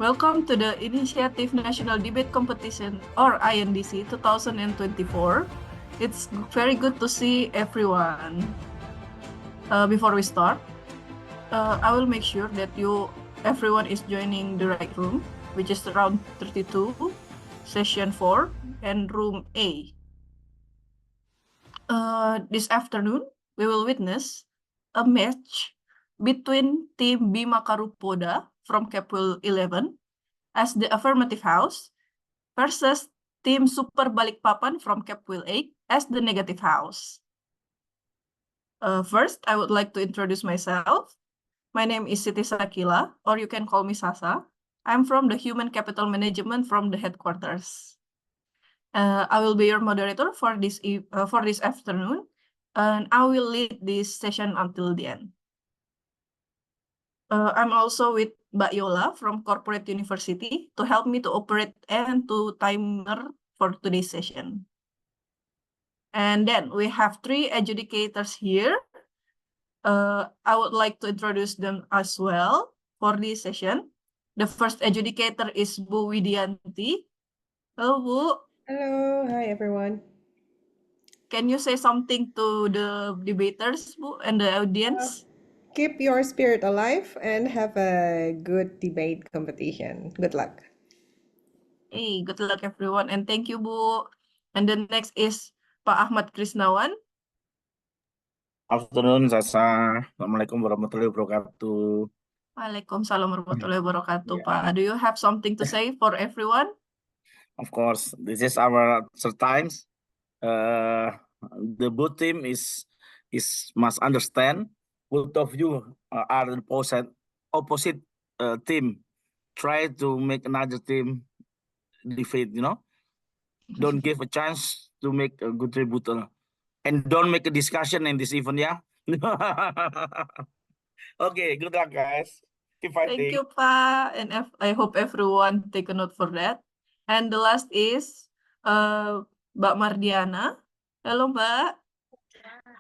Welcome to the Initiative National Debate Competition, or INDC 2024. It's very good to see everyone. Before we start, I will make sure that everyone is joining the right room, which is round 32, session 4, and room A. This afternoon, we will witness a match between Team Bima Carupoda from Capwil 11 as the affirmative house versus Team Super Balikpapan from Capwil 8 as the negative house. First, I would like to introduce myself. My name is Siti Sakila, or you can call me Sasa. I'm from the Human Capital Management from the headquarters. I will be your moderator for this afternoon, and I will lead this session until the end. I'm also with Mbak Yola from Corporate University to help me to operate and to timer for today's session. And then we have 3 adjudicators here. I would like to introduce them as well for this session. The first adjudicator is Bu Widianti. Hello, Bu. Hello, hi everyone. Can you say something to the debaters, Bu, and the audience? Keep your spirit alive and have a good debate competition. Good luck. Hey, good luck everyone, and thank you, Bu. And the next is Pak Achmad Krisnawan. Afternoon, Sasa. Assalamualaikum warahmatullahi wabarakatuh. Waalaikumsalam warahmatullahi wabarakatuh, Yeah. Pak. Do you have something to say for everyone? Of course, this is our third times. The both team is must understand both of you are the opposite team. Try to make another team defeat. Don't give a chance to make a good rebuttal, and don't make a discussion in this event. Yeah. Okay. Good luck, guys. Keep fighting. Thank you, Pak. And I hope everyone take a note for that. And the last is Mbak Mardiana. Hello, Mbak.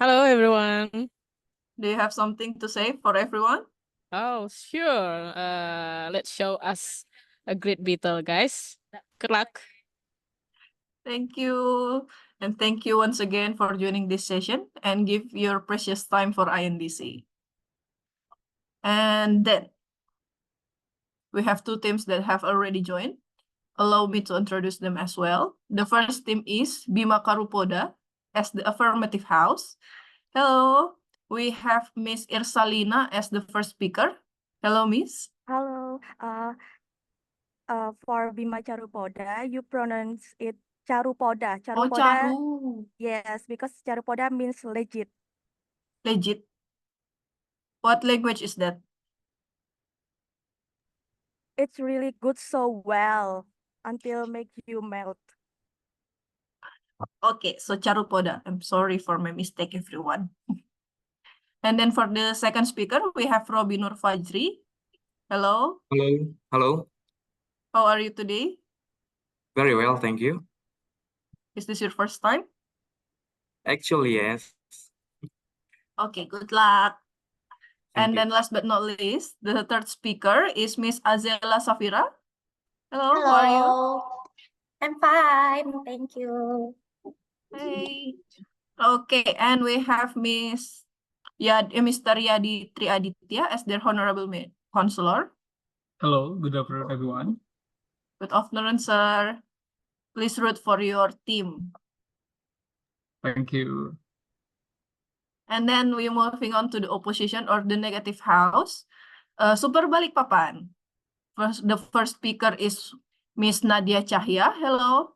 Hello, everyone. Do you have something to say for everyone? Oh, sure. Let's show us a great battle, guys. Good luck. Thank you. And thank you once again for joining this session and give your precious time for INDC. And then we have 2 teams that have already joined. Allow me to introduce them as well. The first team is Bima Carupoda as the affirmative house. Hello, we have Miss Irsalina as the first speaker. Hello, Miss. Hello. For Bima Carupoda, you pronounce it Carupoda. Oh, Carupoda. Caru. Yes, because Carupoda means legit. Legit. What language is that? It's really good so well until make you melt. Okay, so Carupoda. I'm sorry for my mistake, everyone. And then for the second speaker, we have Robi Nur Fajri. Hello. Hello. Hello. How are you today? Very well, thank you. Is this your first time? Actually, yes. Okay, good luck. Thank And you. then last but not least, the third speaker is Miss Azela Safira. Hello, Hello. how are you? I'm fine, thank you. Hey. Okay, and we have Mr. Yadi Triaditya as their honorable counselor. Hello, good afternoon, everyone. Good afternoon, sir. Please root for your team. Thank you. And then we're moving on to the opposition or the negative house. Super Balikpapan. The first speaker is Miss Nadia Cahya. Hello.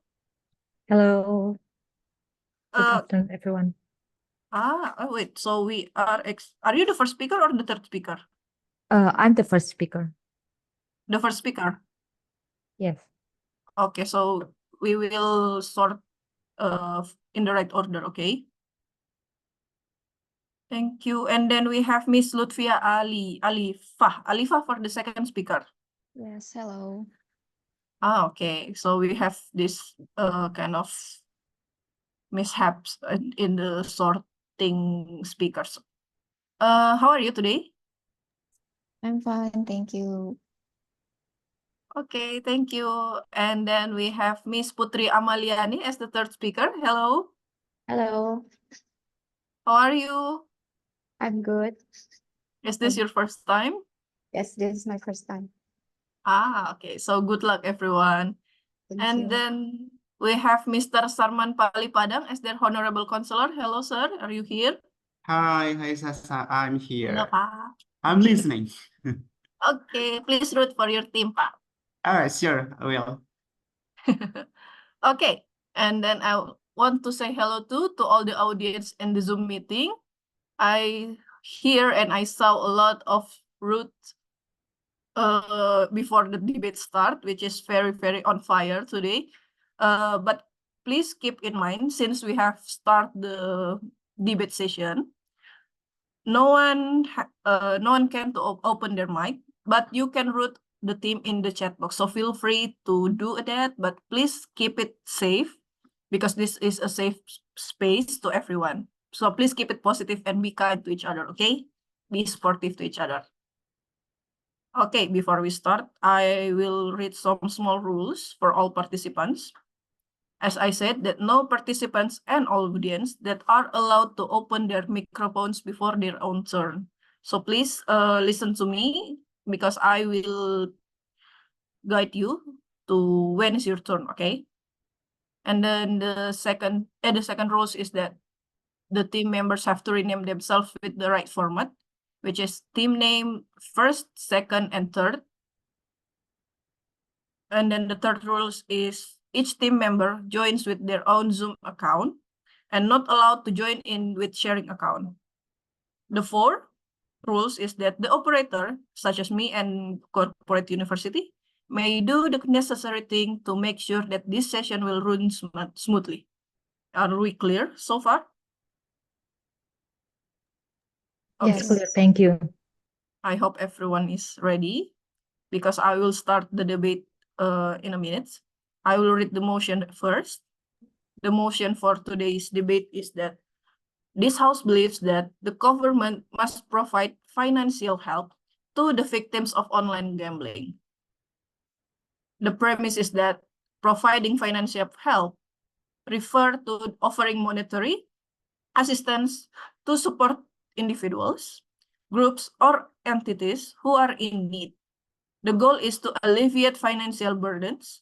Hello. Good Uh, afternoon, everyone. Wait. So we are you the first speaker or the third speaker? I'm the first speaker. The first speaker. Yes. Okay, so we will sort in the right order, okay? Thank you. And then we have Miss Lutfia Alifah for the second speaker. Yes, hello. Okay. So we have this kind of mishaps in the sorting speakers. How are you today? I'm fine, thank you. Okay, thank you. And then we have Miss Putri Amaliani as the third speaker. Hello, Hello, how are you? I'm good. Is this your first time? Yes, this is my first time. Okay. So good luck, everyone. Thank And you. then we have Mr. Sarman Palipadang as their honorable counselor. Hello, sir. Are you here? Hi, Sasa. I'm Halo, here. Pak. I'm listening. Okay, please root for your team, Pak. All right, sure, I will. Okay, and then I want to say hello to all the audience in the Zoom meeting. I hear and I saw a lot of root before the debate start, which is very, very on fire today. But please keep in mind, since we have start the debate session, no one can to open their mic, but you can root the team in the chat box. So feel free to do that, but please keep it safe because this is a safe space to everyone. So please keep it positive and be kind to each other, okay? Be sportive to each other. Okay, before we start, I will read some small rules for all participants. As I said, that no participants and all audience that are allowed to open their microphones before their own turn. So please listen to me because I will guide you to when is your turn, okay? And then the second rules is that the team members have to rename themselves with the right format, which is team name first, second, and third. And then the third rules is each team member joins with their own Zoom account and not allowed to join in with sharing account. The fourth rules is that the operator, such as me and corporate university, may do the necessary thing to make sure that this session will run smoothly. Are we clear so far? It's Yes. clear. Thank you. I hope everyone is ready because I will start the debate in a minute. I will read the motion first. The motion for today's debate is that this House believes that the government must provide financial help to the victims of online gambling. The premise is that providing financial help refer to offering monetary assistance to support individuals, groups, or entities who are in need. The goal is to alleviate financial burdens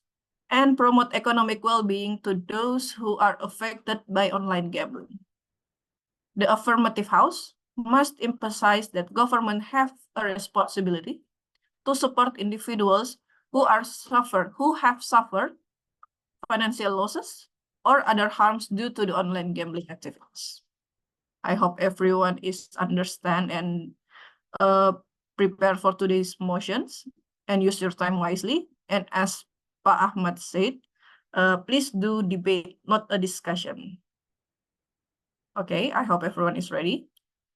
and promote economic well-being to those who are affected by online gambling. The affirmative House must emphasize that government have a responsibility to support individuals who have suffered financial losses or other harms due to the online gambling activities. I hope everyone is understand and prepare for today's motions and use your time wisely. And as Pak Ahmad said, please do debate, not a discussion. Okay, I hope everyone is ready.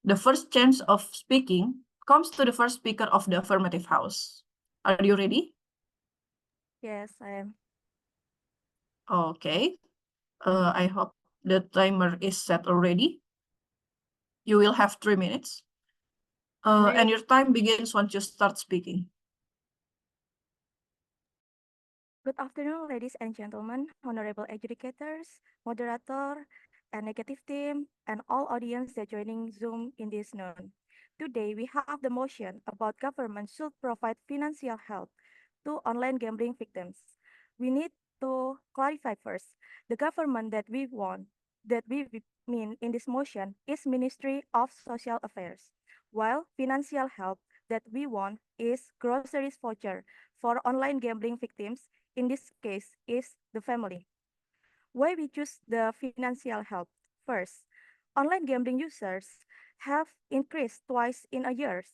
The first chance of speaking comes to the first speaker of the affirmative House. Are you ready? Yes, I am. Okay. I hope the timer is set already. You will have 3 minutes. And your time begins once you start speaking. Good afternoon, ladies and gentlemen, honorable adjudicators, moderator, and negative team, and all audience that joining Zoom in this noon. Today, we have the motion about government should provide financial help to online gambling victims. We need to clarify first, the government that we mean in this motion is Ministry of Social Affairs, while financial help that we want is groceries voucher for online gambling victims, in this case is the family. Why we choose the financial help? First, online gambling users have increased twice in a year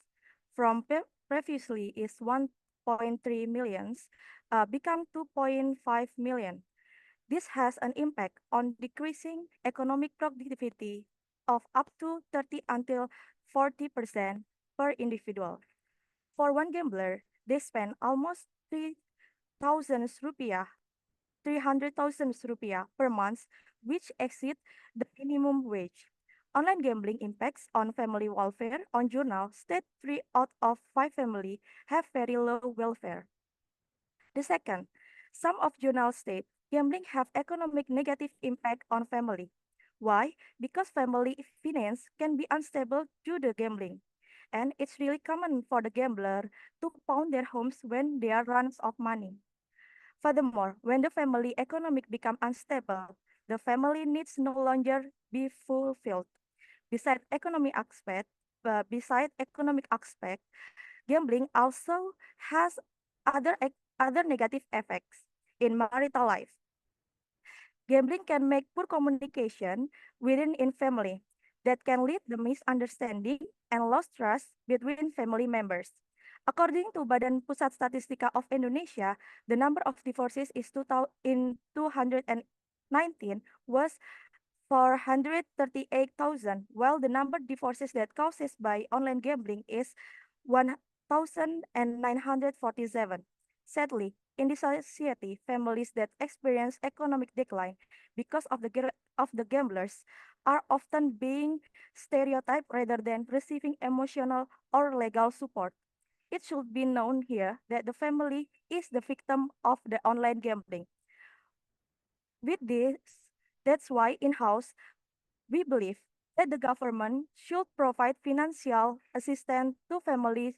from previously is 1.3 millions become 2.5 million. This has an impact on decreasing economic productivity of up to 30 until 40% per individual. For one gambler, they spend almost 3,000 rupiah 300,000 rupiah per month, which exceed the minimum wage. Online gambling impacts on family welfare. On journal state 3 out of 5 family have very low welfare. The second, some of journals state gambling have economic negative impact on family. Why? Because family finance can be unstable due to gambling. And it's really common for the gambler to pawn their homes when they are runs of money. Furthermore, when the family economic become unstable, the family needs no longer be fulfilled. Beside economic aspect, gambling also has other negative effects in marital life. Gambling can make poor communication within in family that can lead to misunderstanding and lost trust between family members. According to Badan Pusat Statistika of Indonesia, the number of divorces in 2019 was 438,000, while the number of divorces that causes by online gambling is 1,947. Sadly, in this society, families that experience economic decline because of the gamblers are often being stereotyped rather than receiving emotional or legal support. It should be known here that the family is the victim of the online gambling. With this, that's why in-house we believe that the government should provide financial assistance to families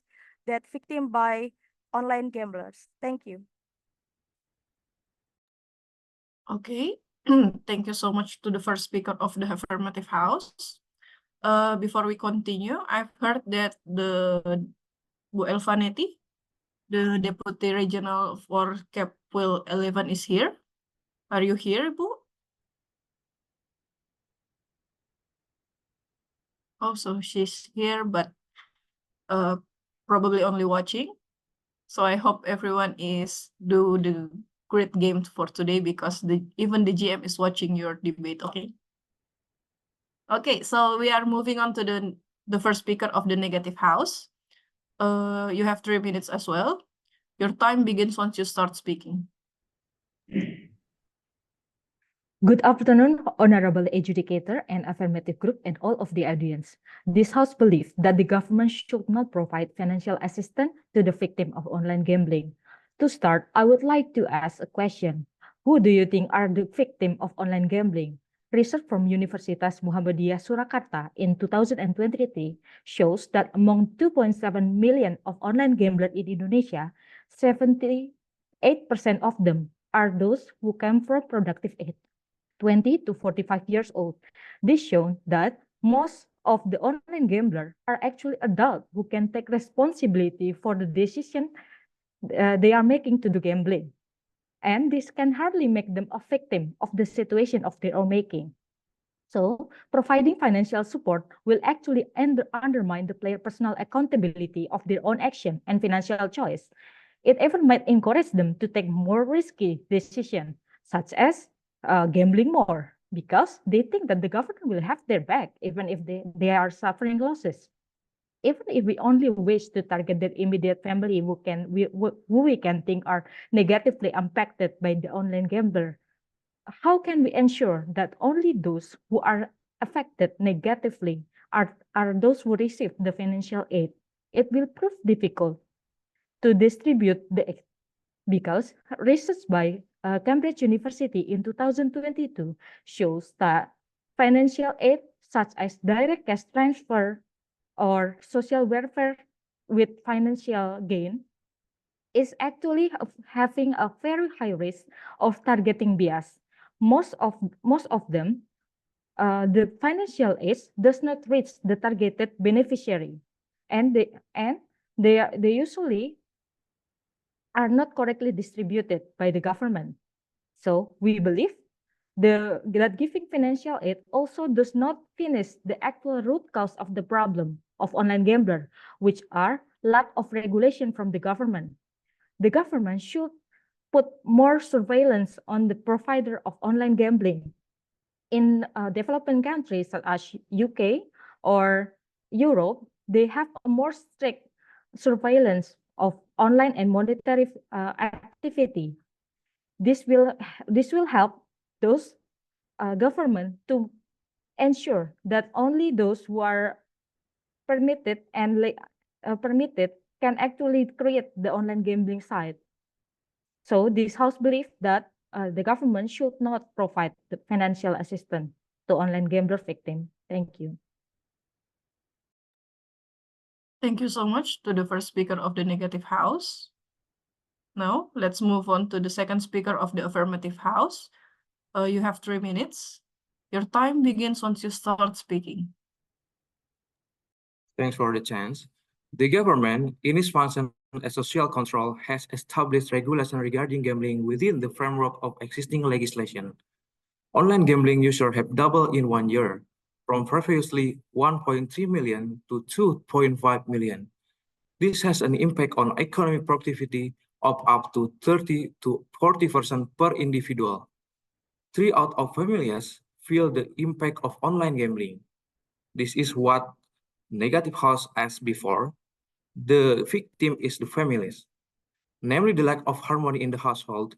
that victim by online gamblers. Thank you. Okay, thank you so much to the first speaker of the affirmative house. Before we continue, I've heard that the Bu Elvaneti, the Deputy Regional for Capwil 11 is here. Are you here, Bu? Also, she's here, but probably only watching. So I hope everyone is do the great game for today because even the GM is watching your debate. Okay. Okay, so we are moving on to the first speaker of the negative house. You have 3 minutes as well. Your time begins once you start speaking. Good afternoon, Honorable Adjudicator and Affirmative Group and all of the audience. This House believes that the government should not provide financial assistance to the victim of online gambling. To start, I would like to ask a question. Who do you think are the victim of online gambling? Research from Universitas Muhammadiyah Surakarta in 2023 shows that among 2.7 million of online gamblers in Indonesia, 78% of them are those who come from productive age. 20 to 45 years old. This shows that most of the online gamblers are actually adults who can take responsibility for the decision they are making to do gambling. And this can hardly make them a victim of the situation of their own making. So, providing financial support will actually undermine the player personal accountability of their own action and financial choice. It even might encourage them to take more risky decisions, such as gambling more, because they think that the government will have their back, even if they are suffering losses. Even if we only wish to target their immediate family who we can think are negatively impacted by the online gambler, how can we ensure that only those who are affected negatively are those who receive the financial aid? It will prove difficult to distribute because research by Cambridge University in 2022 shows that financial aid such as direct cash transfer or social welfare with financial gain is actually having a very high risk of targeting bias. Most of them, the financial aid does not reach the targeted beneficiary, and they usually are not correctly distributed by the government. So we believe that giving financial aid also does not finish the actual root cause of the problem of online gambler, which are lack of regulation from the government. The government should put more surveillance on the provider of online gambling. In developing countries such as UK or Europe, they have a more strict surveillance of online and monetary activity. This will help those government to ensure that only those who are permitted can actually create the online gambling site. So this house believes that the government should not provide the financial assistance to online gambler victims. Thank you. Thank you so much to the first speaker of the negative house. Now, let's move on to the second speaker of the affirmative house. You have 3 minutes. Your time begins once you start speaking. Thanks for the chance. The government, in its function as social control, has established regulation regarding gambling within the framework of existing legislation. Online gambling users have doubled in 1 year, from previously 1.3 million to 2.5 million. This has an impact on economic productivity of up to 30 to 40% per individual. 3 out of families feel the impact of online gambling. This is what negative house asked before. The victim is the families, namely the lack of harmony in the household.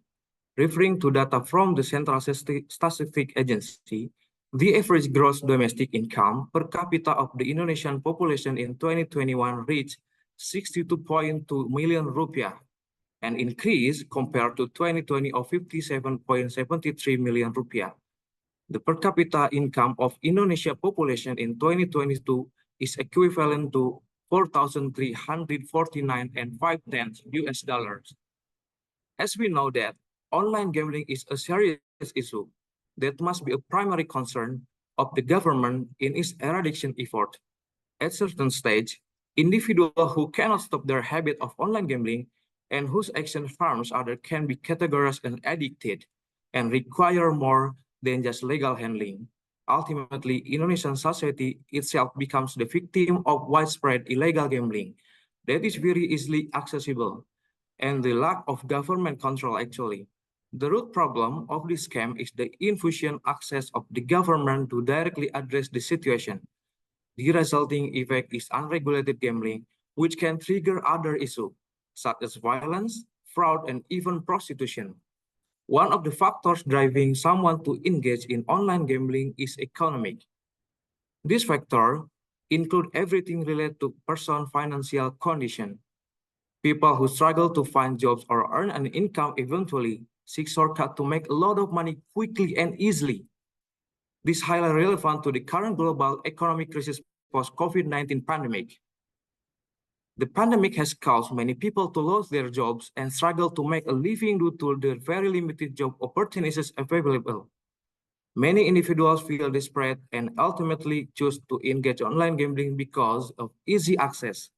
Referring to data from the Central Statistic Agency, the average gross domestic income per capita of the Indonesian population in 2021 reached 62.2 million rupiah, an increase compared to 2020 of 57.73 million rupiah. The per capita income of Indonesia population in 2022 is equivalent to 4,349 and 5/10 US dollars. As we know that online gambling is a serious issue that must be a primary concern of the government in its eradication effort. At certain stage, individuals who cannot stop their habit of online gambling and whose action harms others can be categorized as addicted and require more than just legal handling. Ultimately, Indonesian society itself becomes the victim of widespread illegal gambling that is very easily accessible and the lack of government control actually. The root problem of this scam is the insufficient access of the government to directly address the situation. The resulting effect is unregulated gambling, which can trigger other issues, such as violence, fraud, and even prostitution. One of the factors driving someone to engage in online gambling is economic. This factor includes everything related to person's financial condition. People who struggle to find jobs or earn an income eventually seek shortcuts to make a lot of money quickly and easily. This is highly relevant to the current global economic crisis post-COVID-19 pandemic. The pandemic has caused many people to lose their jobs and struggle to make a living due to the very limited job opportunities available. Many individuals feel desperate and ultimately choose to engage online gambling because of easy access.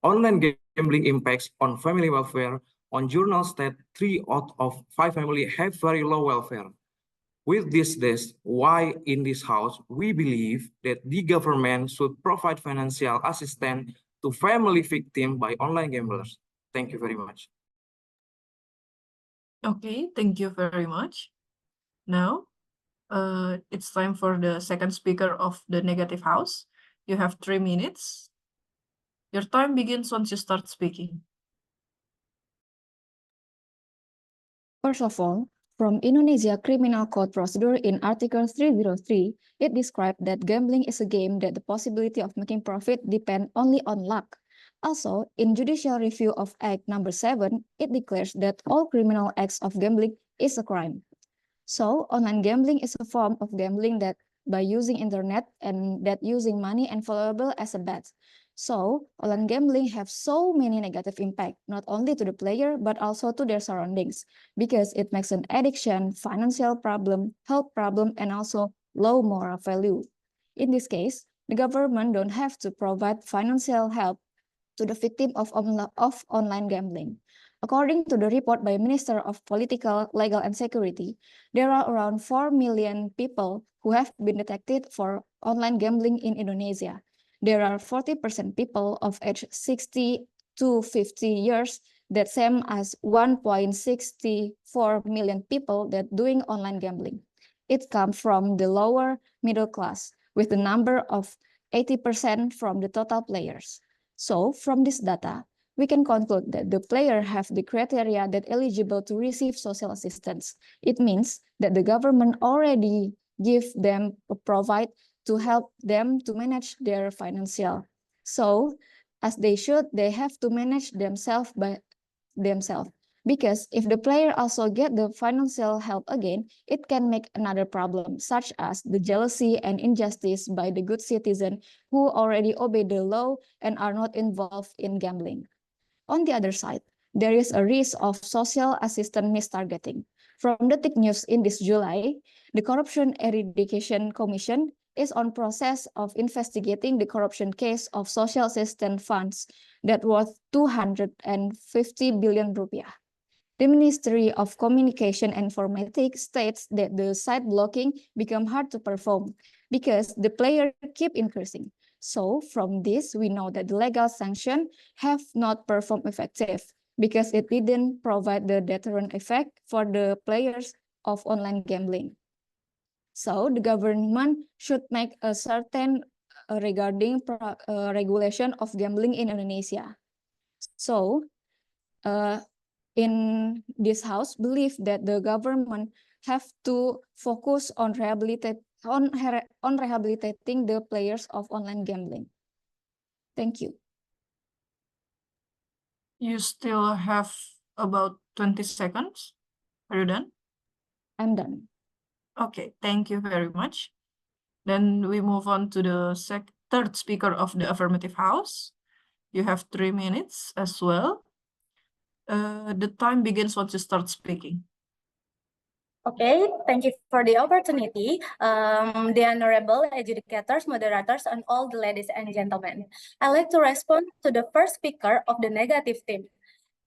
Online gambling impacts on family welfare. On journals that 3 out of 5 families have very low welfare. With this, why in this house, we believe that the government should provide financial assistance to family victims by online gamblers. Thank you very much. Okay, thank you very much. Now, it's time for the second speaker of the negative house. You have 3 minutes. Your time begins once you start speaking. First of all, from Indonesia Criminal Code procedure in Article 303, it describes that gambling is a game that the possibility of making profit depend only on luck. Also, in Judicial Review of Act Number 7, it declares that all criminal acts of gambling is a crime. So, online gambling is a form of gambling that by using internet and that using money and valuable as a bet. So, online gambling have so many negative impact, not only to the player, but also to their surroundings, because it makes an addiction, financial problem, health problem, and also low moral value. In this case, the government don't have to provide financial help to the victim of online gambling. According to the report by Minister of Political, Legal, and Security, there are around 4 million people who have been detected for online gambling in Indonesia. There are 40% people of age 60 to 50 years, that same as 1.64 million people that doing online gambling. It comes from the lower middle class, with the number of 80% from the total players. So from this data, we can conclude that the player have the criteria that eligible to receive social assistance. It means that the government already give them a provide to help them to manage their financial. So as they should, they have to manage themselves by themselves. Because if the player also get the financial help again, it can make another problem, such as the jealousy and injustice by the good citizen who already obey the law and are not involved in gambling. On the other side, there is a risk of social assistance mistargeting. From the TIC News in this July, the Corruption Eradication Commission is on process of investigating the corruption case of social assistance funds that worth 250 billion rupiah. The Ministry of Communication and Informatics states that the site blocking become hard to perform because the player keep increasing. So from this, we know that the legal sanction have not performed effective because it didn't provide the deterrent effect for the players of online gambling. So the government should make a certain regarding regulation of gambling in Indonesia. So in this house believe that the government have to focus on rehabilitating the players of online gambling. Thank you. You still have about 20 seconds. Are you done? I'm done. Okay, thank you very much. Then we move on to the third speaker of the affirmative house. You have 3 minutes as well. The time begins once you start speaking. Okay, thank you for the opportunity. The honorable adjudicators, moderators, and all the ladies and gentlemen. I'd like to respond to the first speaker of the negative team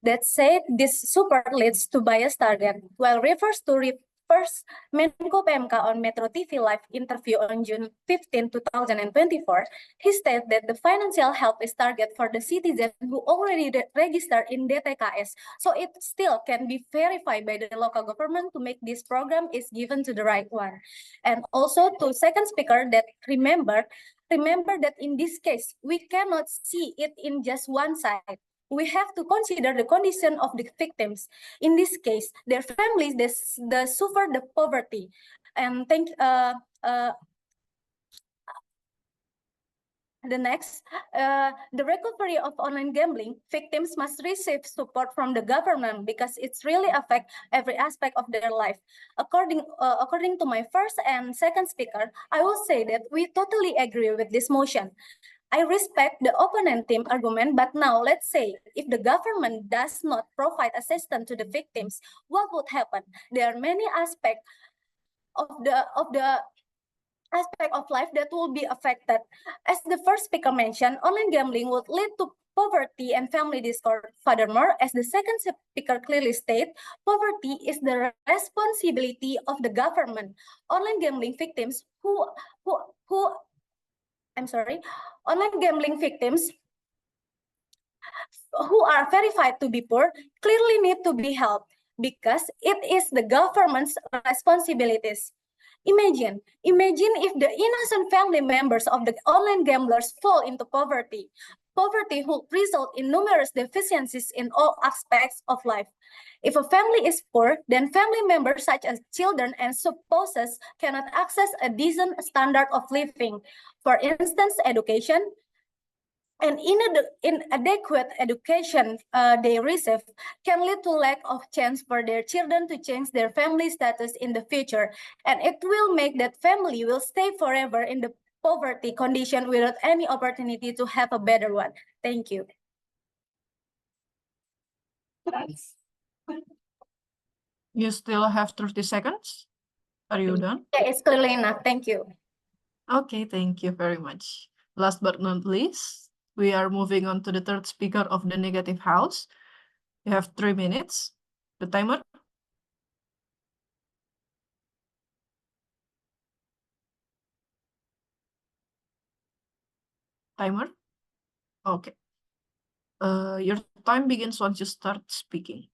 that said this support leads to bias target, while refers to first Menko PMK on Metro TV live interview on June 15, 2024, he stated that the financial help is target for the citizen who already registered in DTKS, so it still can be verified by the local government to make this program is given to the right one. And also to second speaker that remember that in this case, we cannot see it in just one side. We have to consider the condition of the victims. In this case, their families they suffer the poverty. And the next, the recovery of online gambling victims must receive support from the government because it's really affect every aspect of their life. According to my first and second speaker, I will say that we totally agree with this motion. I respect the opponent team argument, but now let's say if the government does not provide assistance to the victims, what would happen? There are many aspects of the aspect of life that will be affected. As the first speaker mentioned, online gambling would lead to poverty and family discord. Furthermore, as the second speaker clearly stated, poverty is the responsibility of the government. Online gambling victims online gambling victims who are verified to be poor clearly need to be helped because it is the government's responsibilities. Imagine if the innocent family members of the online gamblers fall into poverty. Poverty will result in numerous deficiencies in all aspects of life. If a family is poor, then family members such as children and spouses cannot access a decent standard of living. For instance, education, and inadequate education they receive can lead to lack of chance for their children to change their family status in the future, and it will make that family will stay forever in the poverty condition without any opportunity to have a better one. Thank you. You still have 30 seconds. Are you done? Yeah, it's clearly enough. Thank you. Okay, thank you very much. Last but not least, we are moving on to the third speaker of the negative house. You have 3 minutes. The timer. Timer. Okay. Your time begins once you start speaking.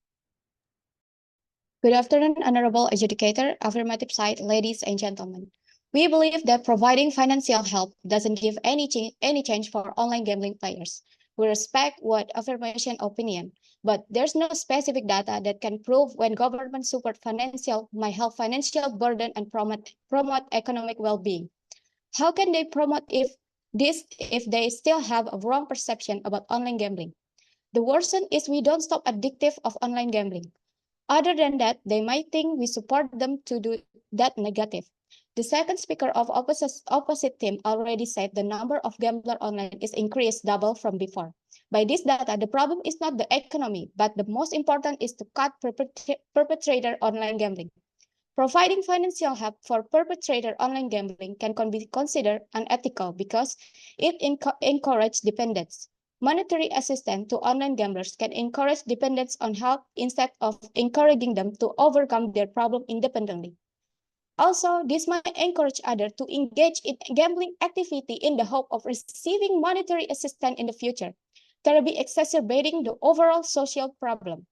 Good afternoon, Honorable Adjudicator, affirmative side, ladies and gentlemen. We believe that providing financial help doesn't give any change for online gambling players. We respect what affirmation opinion, but there's no specific data that can prove when government support might help financial burden and promote economic well-being. How can they promote if they still have a wrong perception about online gambling? The worsen is we don't stop addictive of online gambling. Other than that, they might think we support them to do that negative. The second speaker of opposite team already said the number of gambler online is increased double from before. By this data, the problem is not the economy, but the most important is to cut perpetrator online gambling. Providing financial help for perpetrator online gambling can be considered unethical because it encourages dependence. Monetary assistance to online gamblers can encourage dependence on help instead of encouraging them to overcome their problem independently. Also, this might encourage others to engage in gambling activity in the hope of receiving monetary assistance in the future, thereby exacerbating the overall social problem.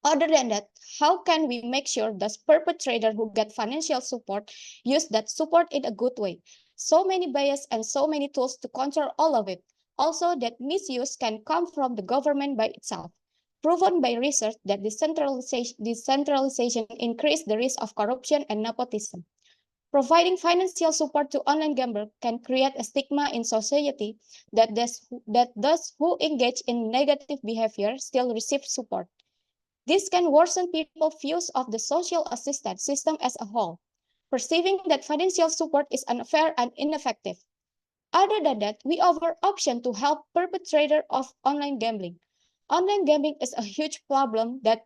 Other than that, how can we make sure those perpetrators who get financial support use that support in a good way? So many bias and so many tools to control all of it. Also, that misuse can come from the government by itself. Proven by research that decentralization increases the risk of corruption and nepotism. Providing financial support to online gamblers can create a stigma in society that those who engage in negative behavior still receive support. This can worsen people's views of the social assistance system as a whole, perceiving that financial support is unfair and ineffective. Other than that, we offer option to help perpetrators of online gambling. Online gambling is a huge problem that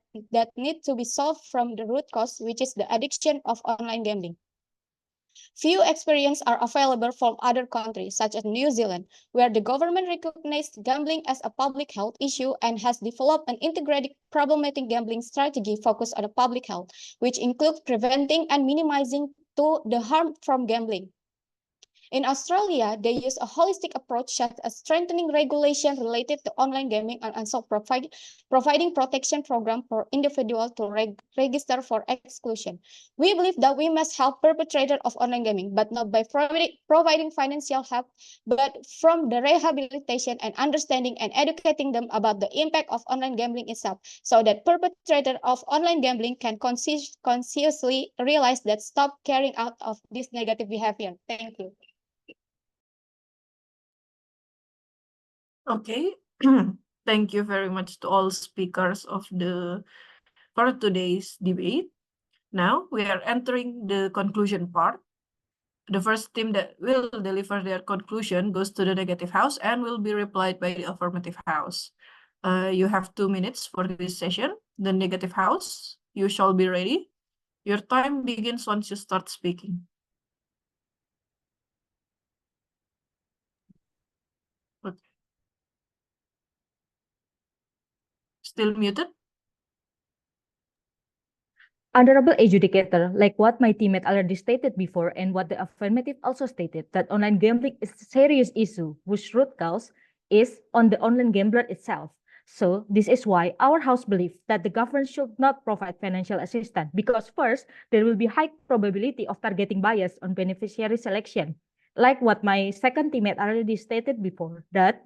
needs to be solved from the root cause, which is the addiction of online gambling. Few experiences are available from other countries, such as New Zealand, where the government recognized gambling as a public health issue and has developed an integrated problematic gambling strategy focused on public health, which includes preventing and minimizing the harm from gambling. In Australia, they use a holistic approach such as strengthening regulation related to online gaming and also providing protection program for individuals to register for exclusion. We believe that we must help perpetrators of online gaming, but not by providing financial help, but from the rehabilitation and understanding and educating them about the impact of online gambling itself, so that perpetrators of online gambling can consciously realize that stop carrying out of this negative behavior. Thank you. Okay, thank you very much to all speakers for today's debate. Now we are entering the conclusion part. The first team that will deliver their conclusion goes to the negative house and will be replied by the affirmative house. You have 2 minutes for this session. The negative house, you shall be ready. Your time begins once you start speaking. Okay. Still muted? Honorable adjudicator, like what my teammate already stated before and what the affirmative also stated, that online gambling is a serious issue whose root cause is on the online gambler itself. So this is why our house believes that the government should not provide financial assistance because first, there will be high probability of targeting bias on beneficiary selection. Like what my second teammate already stated before, that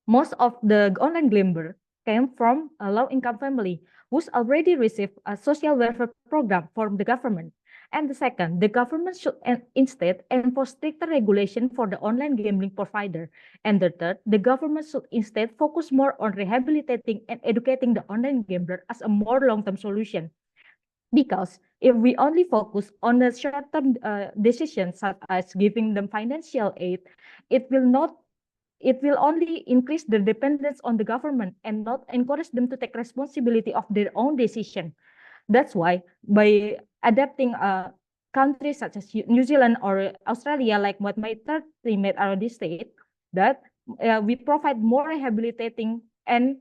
most of the online gambler came from a low-income family who's already received a social welfare program from the government. And the second, the government should instead enforce stricter regulation for the online gambling provider. And the third, the government should instead focus more on rehabilitating and educating the online gambler as a more long-term solution. Because if we only focus on the short-term decisions such as giving them financial aid, it will only increase their dependence on the government and not encourage them to take responsibility of their own decision. That's why by adapting countries such as New Zealand or Australia, like what my third teammate already said, that we provide more rehabilitating and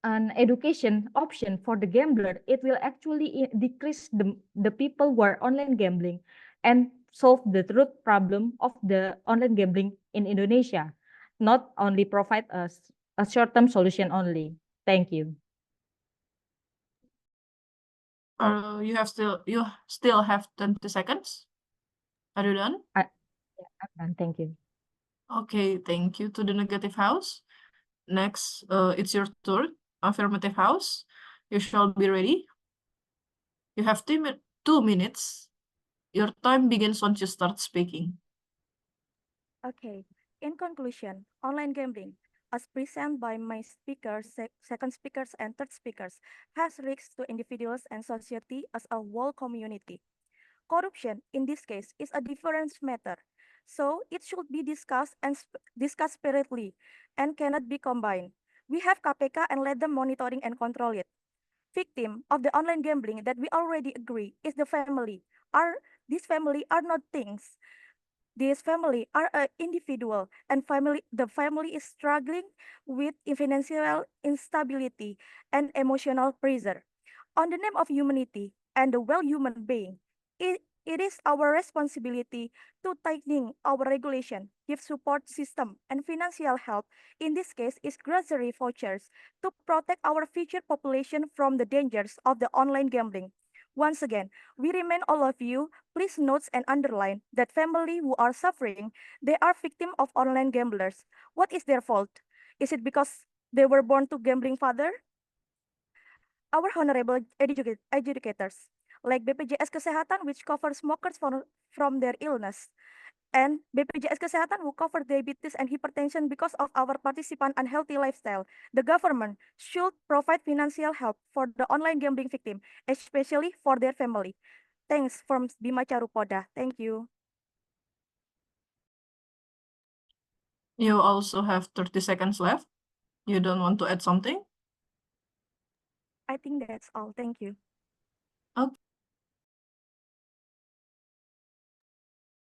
an education option for the gambler, it will actually decrease the people who are online gambling and solve the root problem of the online gambling in Indonesia, not only provide us a short-term solution only. Thank you. You still have 20 seconds. Are you done? Yeah, I'm done. Thank you. Okay, thank you to the negative house. Next, it's your turn. Affirmative house, you shall be ready. You have 2 minutes. Your time begins once you start speaking. Okay. In conclusion, online gambling, as presented by my speakers, second speakers, and third speakers, has risks to individuals and society as a whole community. Corruption, in this case, is a different matter, so it should be discussed and discussed separately and cannot be combined. We have KPK and let them monitoring and control it. Victim of the online gambling that we already agree is the family. These family are not things. These family are an individual, and the family is struggling with financial instability and emotional pressure. On the name of humanity and the well human being, it is our responsibility to tightening our regulation, give support system and financial help. In this case, is grocery vouchers to protect our future population from the dangers of the online gambling. Once again, we remind all of you, please note and underline that family who are suffering, they are victim of online gamblers. What is their fault? Is it because they were born to gambling father? Our honorable educators, like BPJS Kesehatan, which covers smokers from their illness, and BPJS Kesehatan who cover diabetes and hypertension because of our participant unhealthy lifestyle. The government should provide financial help for the online gambling victim, especially for their family. Thanks from Bima Carupoda. Thank you. You also have 30 seconds left. You don't want to add something? I think that's all. Thank you.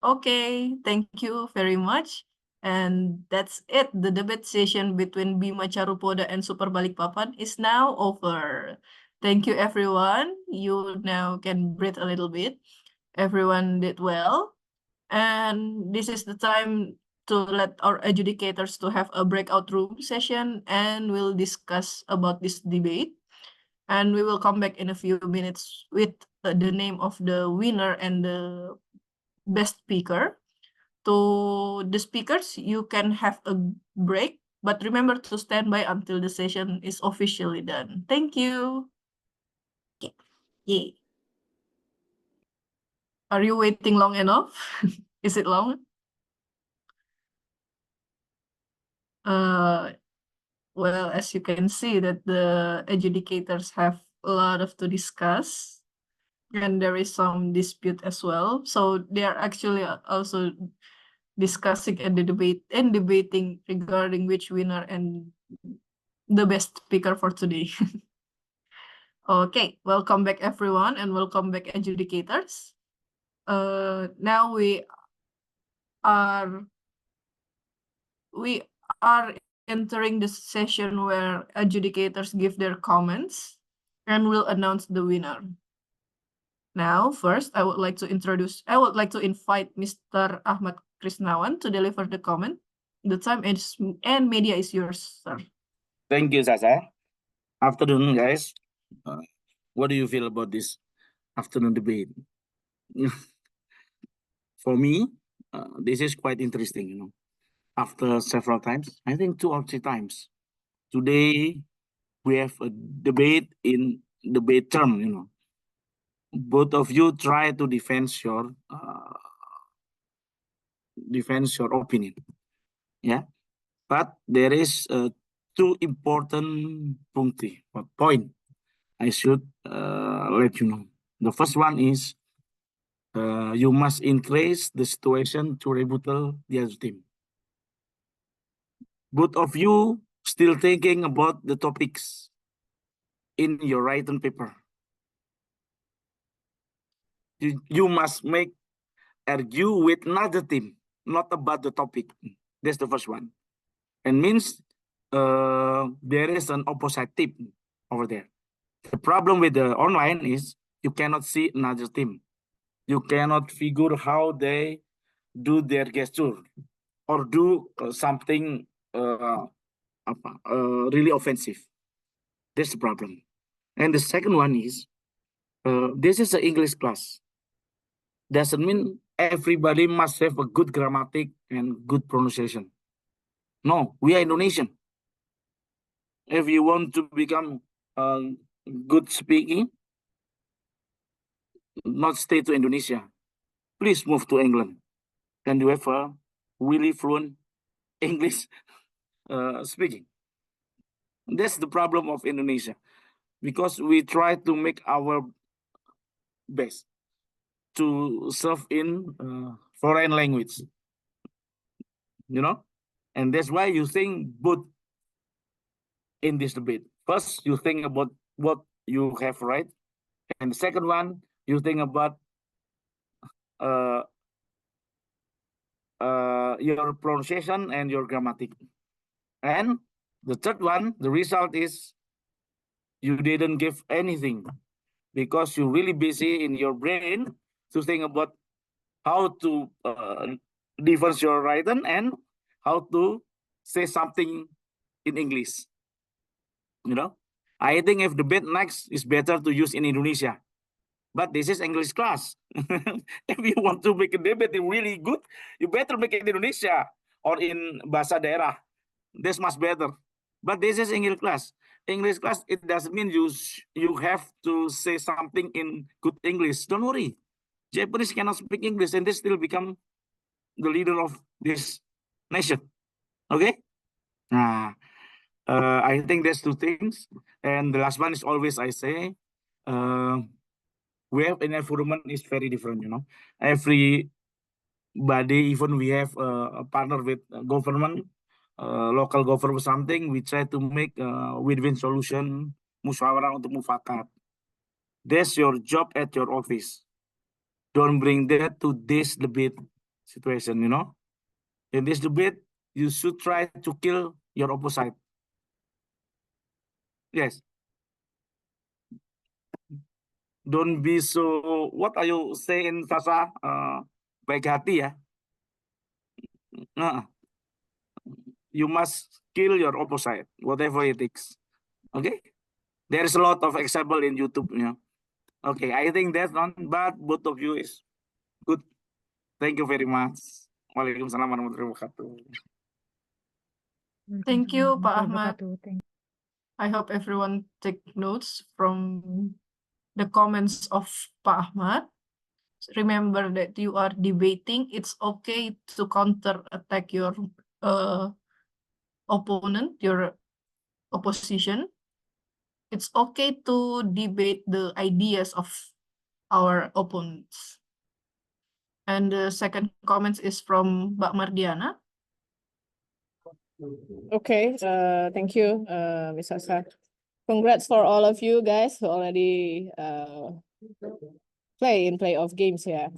Okay, thank you very much. And that's it. The debate session between Bima Carupoda and Super Balikpapan is now over. Thank you, everyone. You now can breathe a little bit. Everyone did well. And this is the time to let our adjudicators to have a breakout room session, and we'll discuss about this debate. And we will come back in a few minutes with the name of the winner and the best speaker. To the speakers, you can have a break, but remember to stand by until the session is officially done. Thank you. Okay. Yay. Are you waiting long enough? Is it long? Well, as you can see that the adjudicators have a lot of to discuss, and there is some dispute as well. So they are actually also discussing and debating regarding which winner and the best speaker for today. Okay, welcome back everyone, and welcome back adjudicators. Now we are entering the session where adjudicators give their comments and will announce the winner. Now, first, I would like to invite Mr. Achmad Krisnawan to deliver the comment. The time and media is yours, sir. Thank you, Sasa. Afternoon, guys. What do you feel about this afternoon debate? For me, this is quite interesting, you know. After several times, I think 2 or 3 times, today we have a debate in debate term, you know. Both of you try to defend your opinion, yeah. But there is 2 important point I should let you know. The first one is you must increase the situation to rebuttal the other team. Both of you still thinking about the topics in your written paper. You must argue with another team, not about the topic. That's the first one. And means there is an opposite team over there. The problem with the online is you cannot see another team. You cannot figure how they do their gesture or do something really offensive. That's the problem. And the second one is this is an English class. Doesn't mean everybody must have a good grammatic and good pronunciation. No, we are Indonesian. If you want to become good speaking, not stay to Indonesia. Please move to England. Then you have a really fluent English speaking. That's the problem of Indonesia, because we try to make our best to serve in foreign language, and that's why you think both in this debate. First, you think about what you have right, and the second one, you think about your pronunciation and your grammatic. And the third one, the result is you didn't give anything, because you're really busy in your brain to think about how to difference your written and how to say something in English. I think if debate next is better to use in Indonesia, but this is English class. If you want to make a debate really good, you better make it in Indonesia or in bahasa daerah. That's much better. But this is English class. English class, it doesn't mean you have to say something in good English. Don't worry. Japanese cannot speak English and they still become the leader of this nation. Okay? I think there's two things. And the last one is always I say, we have an environment is very different, Everybody, even we have a partner with government, local government something, we try to make a win-win solution, musyawarah untuk mufakat. That's your job at your office. Don't bring that to this debate situation, In this debate, you should try to kill your opposite. Yes. Don't be so, what are you saying, Sasa? Baik hati ya. You must kill your opposite, whatever it takes. Okay? There's a lot of example in YouTube. Okay, I think that's one, but both of you is good. Thank you very much. Waalaikumsalam warahmatullahi wabarakatuh. Thank you, Pak Ahmad. Thank I hope everyone take notes from the comments of Pak Ahmad. Remember that you are debating. It's okay to counter-attack your opponent, your opposition. It's okay to debate the ideas of our opponents. And the second comment is from Mbak Mardiana. Okay, thank you, Ms. Asa. Congrats for all of you guys who already play in playoff games here.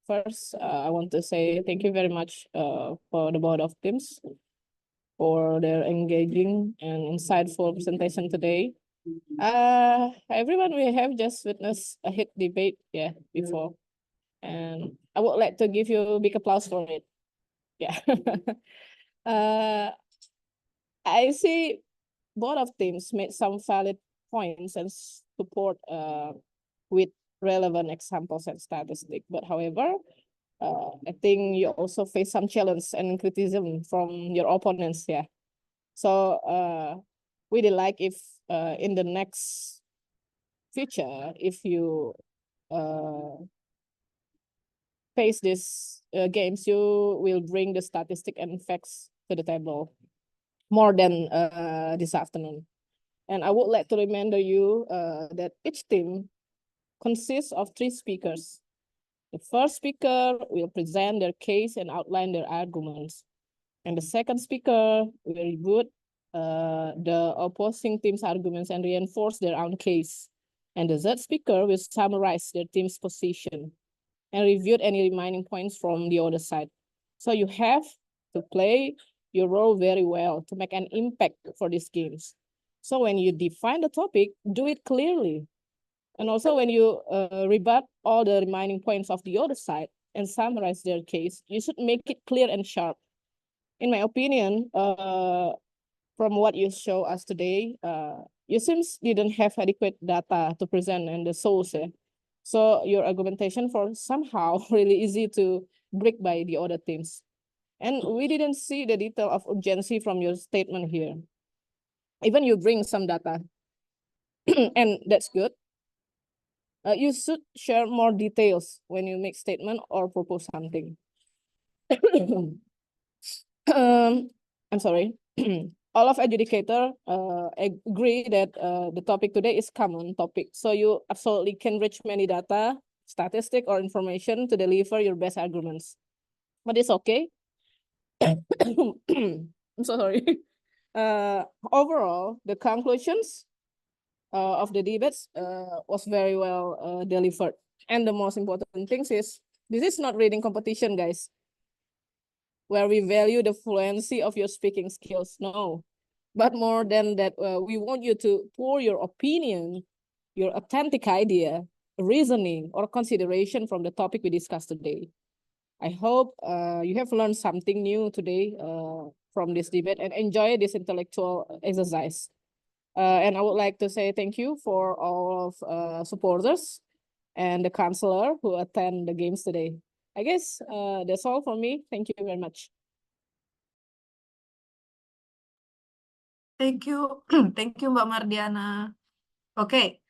First, I want to say thank you very much for the board of teams for their engaging and insightful presentation today. Everyone, we have just witnessed a hit debate before, and I would like to give you a big applause for it. Yeah. I see both of teams made some valid points and support with relevant examples and statistics. But however, I think you also face some challenge and criticism from your opponents. Yeah. So really like if in the next future, if you face these games, you will bring the statistic and facts to the table more than this afternoon. And I would like to remind you that each team consists of 3 speakers. The first speaker will present their case and outline their arguments. And the second speaker will rebut the opposing team's arguments and reinforce their own case. And the third speaker will summarize their team's position and review any remaining points from the other side. So you have to play your role very well to make an impact for these games. So when you define the topic, do it clearly. And also when you rebut all the remaining points of the other side and summarize their case, you should make it clear and sharp. In my opinion, from what you show us today, you seems didn't have adequate data to present and the source. So your argumentation for somehow really easy to break by the other teams. And we didn't see the detail of urgency from your statement here. Even you bring some data, and that's good. You should share more details when you make statement or propose something. I'm sorry. all of educator agree that the topic today is common topic. So you absolutely can reach many data, statistic, or information to deliver your best arguments. But it's okay. I'm so sorry. Overall, the conclusions of the debates was very well delivered. And the most important thing is, this is not reading competition, guys, where we value the fluency of your speaking skills. No, but more than that, we want you to pour your opinion, your authentic idea, reasoning, or consideration from the topic we discussed today. I hope you have learned something new today from this debate and enjoy this intellectual exercise. And I would like to say thank you for all of supporters and the counselor who attend the games today. I guess that's all for me. Thank you very much. Thank you. Thank you, Mbak Mardiana. Okay,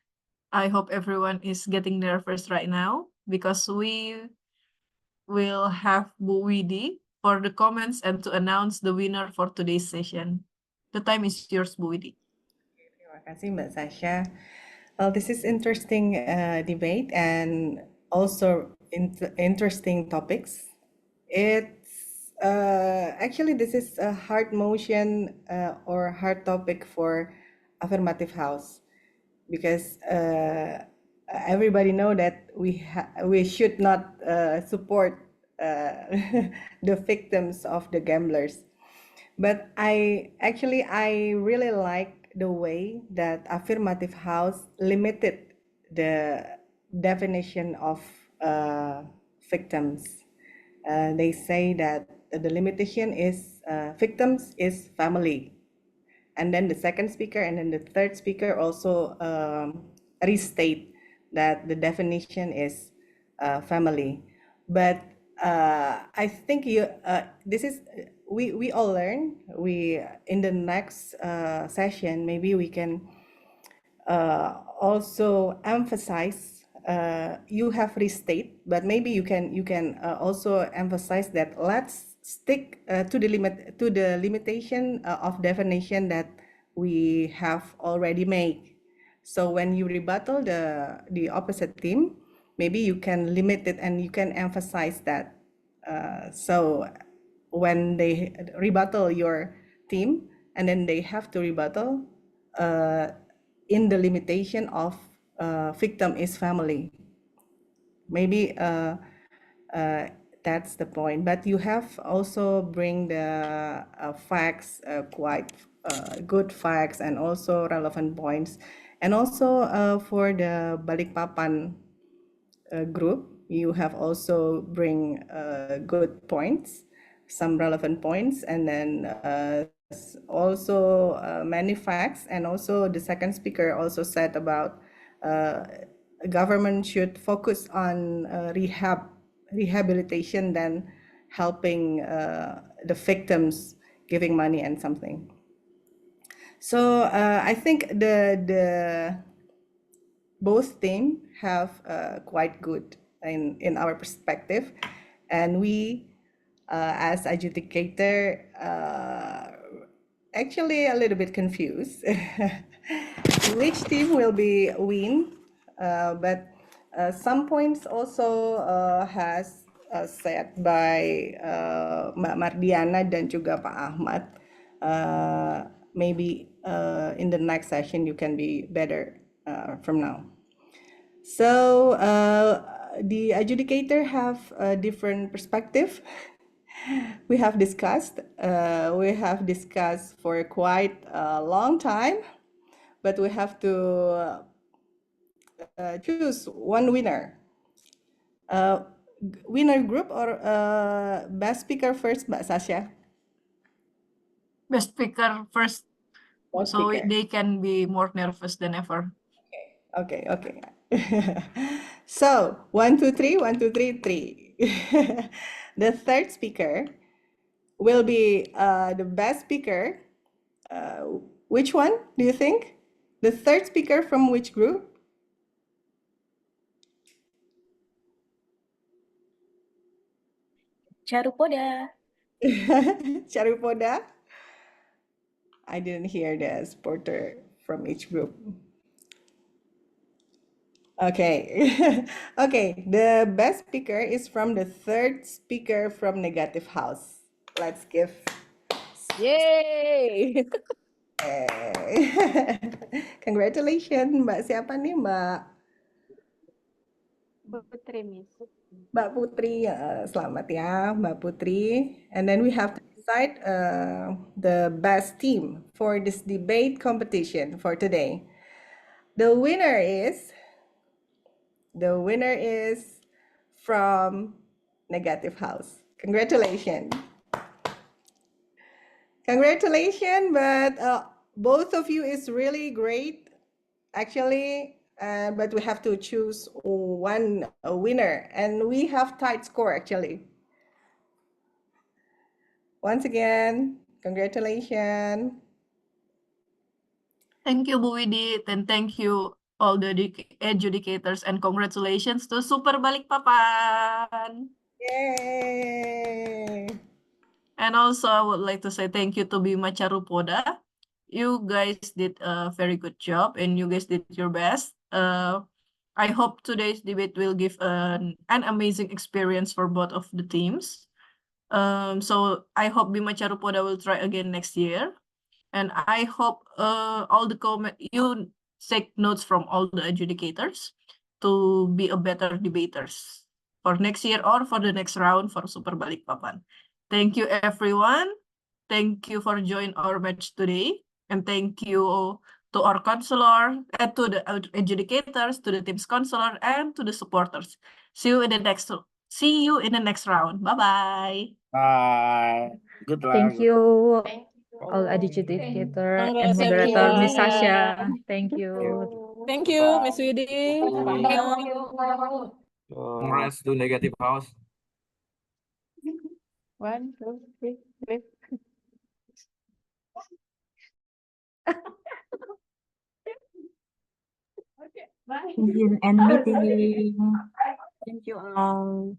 I hope everyone is getting nervous right now because we will have Bu Widi for the comments and to announce the winner for today's session. The time is yours, Bu Widi. Terima kasih Mbak Sasha. Well, this is interesting debate and also interesting topics. It's actually this is a hard motion or hard topic for affirmative house because everybody know that we should not support the victims of the gamblers. But I really like the way that affirmative house limited the definition of victims. They say that the limitation is victims is family. And then the second speaker and then the third speaker also restate that the definition is family. But I think this is we all learn. We in the next session maybe we can also emphasize. You have restate, but maybe you can also emphasize that let's stick to the limitation of definition that we have already made. So when you rebuttal the opposite team, maybe you can limit it and you can emphasize that. So when they rebuttal your team and then they have to rebuttal in the limitation of victim is family. Maybe that's the point. But you have also bring the facts, quite good facts and also relevant points. And also for the Balikpapan group, you have also bring good points, some relevant points, and then also many facts. And also the second speaker also said about government should focus on rehabilitation than helping the victims giving money and something. So I think the both team have quite good in our perspective, and we as adjudicator actually a little bit confused which team will be win, but some points also has said by Mbak Mardiana dan juga Pak Ahmad. Maybe in the next session you can be better from now. So the adjudicator have a different perspective. We have discussed for quite a long time, but we have to choose one winner. Winner group or best speaker first, Mbak Sasha? Best speaker first, Best so speaker. they can be more nervous than ever. Okay. So 1, 2, 3, 1, 2, 3, 3. The third speaker will be the best speaker. Which one do you think? The third speaker from which group? Carupoda. Carupoda. I didn't hear the supporter from each group. Okay. Okay, the best speaker is from the third speaker from Negative House. Let's give. Yay! Congratulations, Mbak siapa nih, Mbak? Putri, Miss. Mbak Putri, selamat ya, Mbak Putri. And then we have to decide the best team for this debate competition for today. The winner is from Negative House. Congratulations. Congratulations, but both of you is really great, actually. But we have to choose one winner, and we have tight score actually. Once again, congratulations. Thank you, Bu Widit, and thank you all the adjudicators, and congratulations to Super Balikpapan. Yay! And also, I would like to say thank you to Bima Carupoda. You guys did a very good job, and you guys did your best. I hope today's debate will give an amazing experience for both of the teams. So I hope Bima Carupoda will try again next year. And I hope all the you take notes from all the adjudicators to be a better debaters for next year or for the next round for Super Balikpapan. Thank you, everyone. Thank you for joining our match today. And thank you to our counselor, to the adjudicators, to the team's counselor, and to the supporters. See you in the next round. Bye-bye. Bye. Good luck. Thank you, all adjudicator and Congrats, moderator, Miss everyone. Sasha. Thank you. Thank you, Miss Widi. Congrats to Negative House. 1, 2, 3, 4. Okay, bye. Begin and meeting. Thank you all.